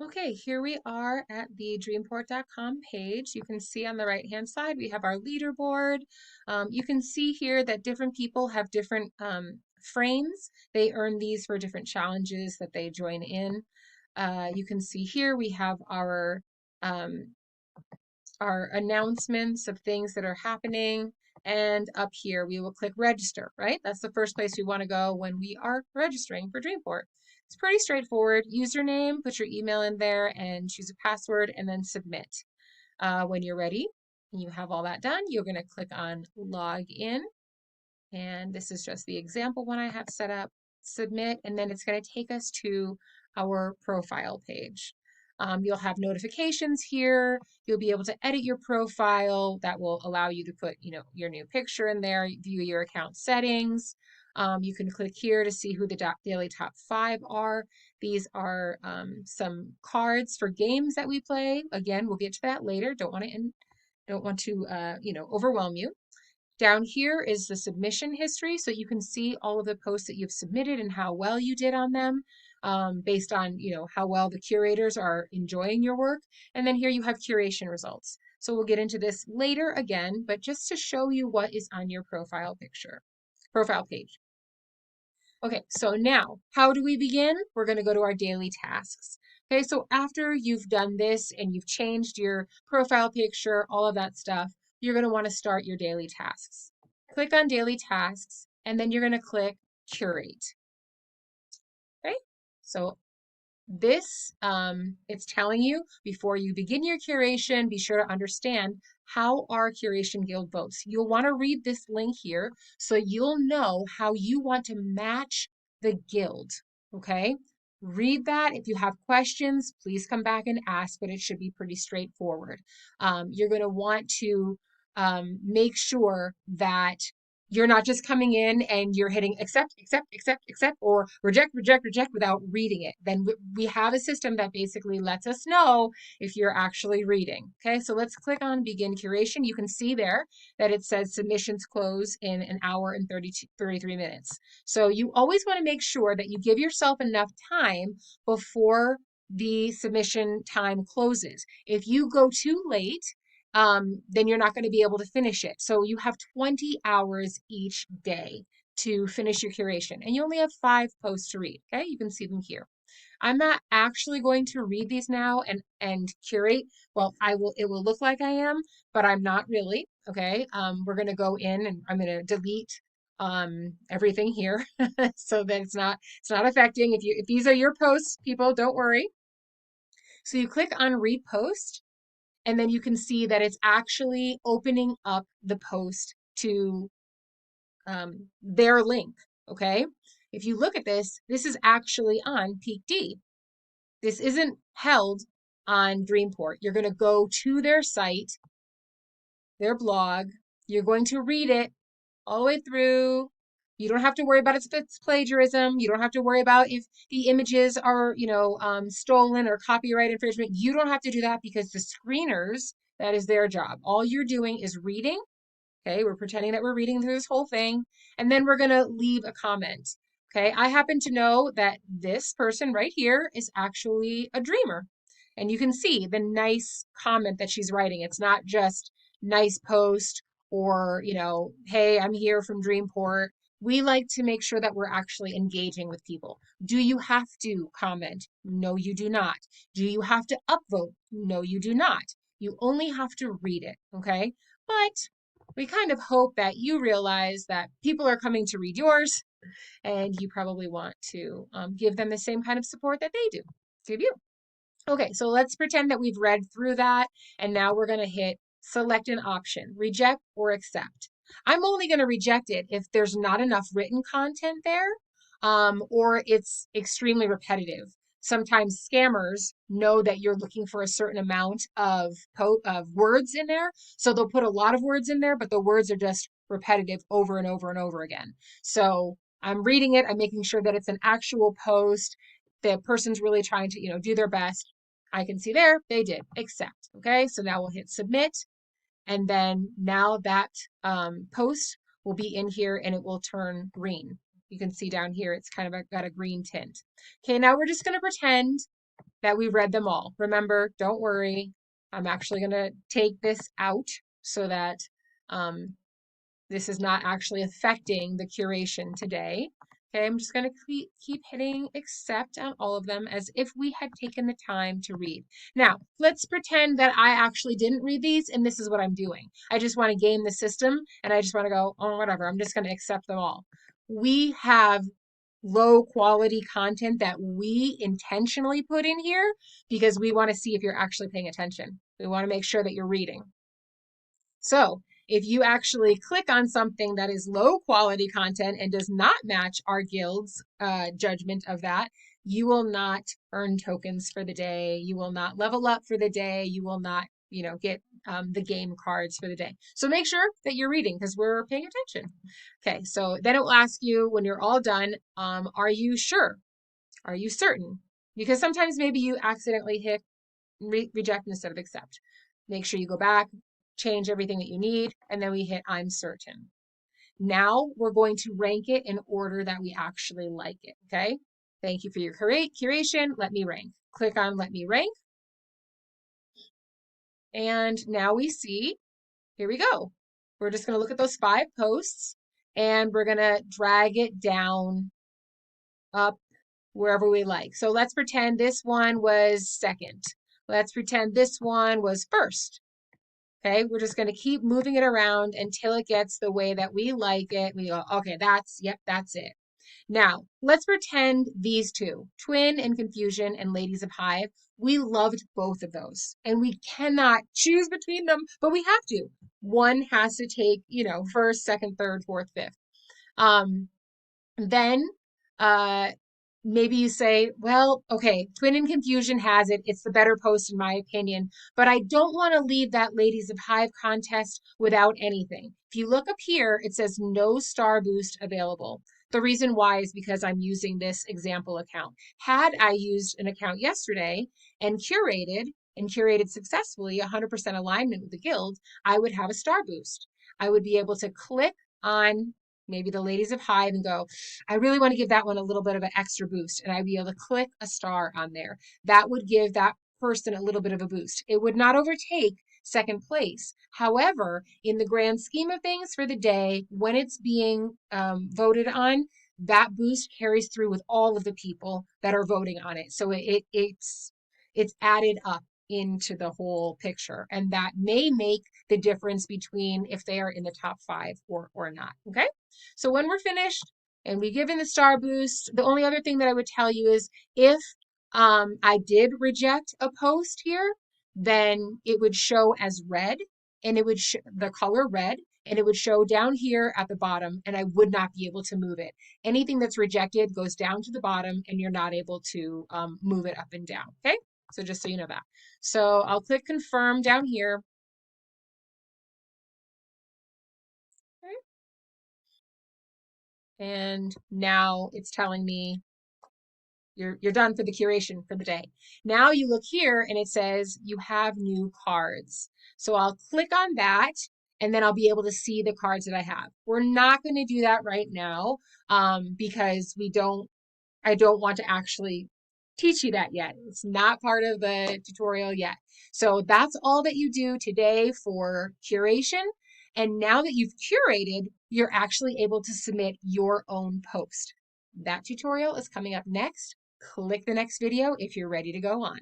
Okay, here we are at the DreamPort.com page. You can see on the right-hand side, we have our leaderboard. You can see here that different people have different frames. They earn these for different challenges that they join in. You can see here we have um, our announcements of things that are happening. And up here, we will click register, right? That's the first place we want to go when we are registering for DreamPort. It's pretty straightforward. Username, put your email in there and choose a password and then submit. When you're ready and you have all that done, you're going to click on log in. And this is just the example one I have set up, submit, and then it's going to take us to our profile page. You'll have notifications here. You'll be able to edit your profile. That will allow you to put, your new picture in there, view your account settings. You can click here to see who the daily top 5 are. These are some cards for games that we play. Again, we'll get to that later. Don't want to overwhelm you. Down here is the submission history, so you can see all of the posts that you've submitted and how well you did on them, based on how well the curators are enjoying your work. And then here you have curation results. So we'll get into this later again, but just to show you what is on your profile page. Okay, so now how do we begin? We're going to go to our daily tasks. Okay, so after you've done this and you've changed your profile picture, all of that stuff, you're going to want to start your daily tasks. Click on daily tasks, and then you're going to click curate. Okay, so this, it's telling you before you begin your curation, be sure to understand how our curation guild votes. You'll want to read this link here so you'll know how you want to match the guild. Okay, read that. If you have questions, please come back and ask, but it should be pretty straightforward. You're going to want to make sure that you're not just coming in and you're hitting accept, accept, accept, accept, or reject, reject, reject without reading it. Then we have a system that basically lets us know if you're actually reading. Okay, so let's click on begin curation. You can see there that it says submissions close in an hour and 33 minutes. So you always want to make sure that you give yourself enough time before the submission time closes. If you go too late, then you're not going to be able to finish it. So you have 20 hours each day to finish your curation, and you only have 5 posts to read. Okay, you can see them here. I'm not actually going to read these now and curate. Well, I will. It will look like I am, but I'm not really. Okay, we're going to go in and I'm going to delete everything here so that it's not affecting. If these are your posts, people, don't worry. So you click on repost, and then you can see that it's actually opening up the post to their link. Okay, if you look at this, this is actually on Peak D. This isn't held on DreamPort. You're going to go to their site, their blog. You're going to read it all the way through. You don't have to worry about its plagiarism. You don't have to worry about if the images are, stolen or copyright infringement. You don't have to do that because the screeners, that is their job. All you're doing is reading. Okay, we're pretending that we're reading through this whole thing, and then we're going to leave a comment. Okay, I happen to know that this person right here is actually a dreamer. And you can see the nice comment that she's writing. It's not just nice post or, hey, I'm here from Dreamport. We like to make sure that we're actually engaging with people. Do you have to comment? No, you do not. Do you have to upvote? No, you do not. You only have to read it, okay? But we kind of hope that you realize that people are coming to read yours and you probably want to give them the same kind of support that they do give you. Okay, so let's pretend that we've read through that and now we're going to hit select an option, reject or accept. I'm only going to reject it if there's not enough written content there, or it's extremely repetitive. Sometimes scammers know that you're looking for a certain amount of words in there, so they'll put a lot of words in there, but the words are just repetitive over and over and over again. So I'm reading it, I'm making sure that it's an actual post, the person's really trying to, do their best. I can see there, they did accept. Okay, so now we'll hit submit. And then now that post will be in here and it will turn green. You can see down here, it's kind of got a green tint. Okay, now we're just going to pretend that we read them all. Remember, don't worry. I'm actually going to take this out so that um, this is not actually affecting the curation today. Okay, I'm just going to keep hitting accept on all of them as if we had taken the time to read. Now, let's pretend that I actually didn't read these and this is what I'm doing. I just want to game the system and I just want to go, oh, whatever, I'm just going to accept them all. We have low quality content that we intentionally put in here because we want to see if you're actually paying attention. We want to make sure that you're reading. So if you actually click on something that is low quality content and does not match our guild's judgment of that, you will not earn tokens for the day. You will not level up for the day. You will not, get the game cards for the day. So make sure that you're reading because we're paying attention. Okay, so then it will ask you when you're all done, are you sure? Are you certain? Because sometimes maybe you accidentally hit reject instead of accept. Make sure you go back, change everything that you need, and then we hit I'm certain. Now we're going to rank it in order that we actually like it, okay? Thank you for your curation. Let me rank. Click on let me rank. And now we see, here we go. We're just going to look at those 5 posts and we're going to drag it down up wherever we like. So let's pretend this one was second. Let's pretend this one was first. Okay, we're just going to keep moving it around until it gets the way that we like it. We go, okay, that's it. Now, let's pretend these two, Twin and Confusion and Ladies of Hive, we loved both of those. And we cannot choose between them, but we have to. One has to take, first, second, third, fourth, fifth. Then maybe you say, well, okay, Twin and Confusion has it. It's the better post in my opinion, but I don't want to leave that Ladies of Hive contest without anything. If you look up here, it says no star boost available. The reason why is because I'm using this example account. Had I used an account yesterday and curated successfully 100% alignment with the guild, I would have a star boost. I would be able to click on maybe the Ladies of Hive and go, I really want to give that one a little bit of an extra boost. And I'd be able to click a star on there. That would give that person a little bit of a boost. It would not overtake second place. However, in the grand scheme of things for the day, when it's being voted on, that boost carries through with all of the people that are voting on it. So it's added up into the whole picture. And that may make the difference between if they are in the top 5 or not. Okay. So when we're finished and we give in the star boost, the only other thing that I would tell you is if I did reject a post here, then it would show as red and it would the color red and it would show down here at the bottom and I would not be able to move it. Anything that's rejected goes down to the bottom and you're not able to move it up and down. Okay. So just so you know that. So I'll click confirm down here. Okay. And now it's telling me you're done for the curation for the day. Now you look here and it says you have new cards. So I'll click on that and then I'll be able to see the cards that I have. We're not going to do that right now because I don't want to actually teach you that yet. It's not part of the tutorial yet. So that's all that you do today for curation. And now that you've curated, you're actually able to submit your own post. That tutorial is coming up next. Click the next video if you're ready to go on.